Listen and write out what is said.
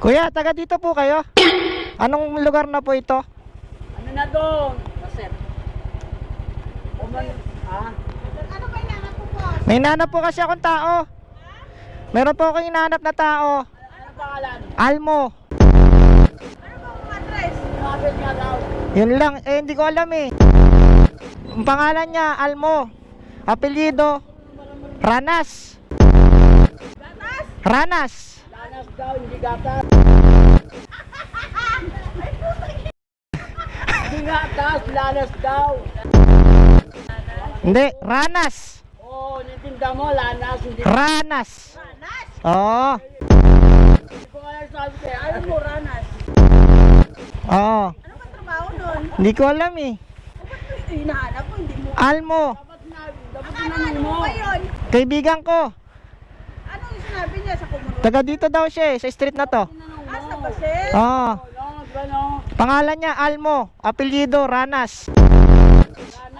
Kuya, taga dito po kayo? Anong lugar na po ito? Ano na doon? Sir. Ha? Ano ba hinahanap po po? May hinahanap po kasi akong tao. Meron po akong hinahanap na tao. Ano pangalan? Almo. Ano ba ang address? Mabit nga daw. Yun lang. Hindi ko alam eh. Ang pangalan niya, Almo. Apelyido, Ranas. Gatas? Ranas. Lanas daw, hindi gatas. Hindi gatas, lanas daw. Hindi, Ranas. Oo, nitinda mo, lanas, hindi. Ranas. Ranas? Oo. Hindi ko kaya sabi sa'yo, ayaw mo, ranas. Oo. Ano ba trabaho nun? Hindi ko alam eh. Ba't mo ito hinahanap mo? Hindi mo. Almo. Dapat Ano tinanong mo. ba yun? Kaibigan ko. Ano yung sinabi niya sa komunidad? Taga dito daw siya eh, sa street na to. Sa Baser? Oo. Ano, di ba no? Pangalan niya, Almo. Apelyido, Ranas. Lanas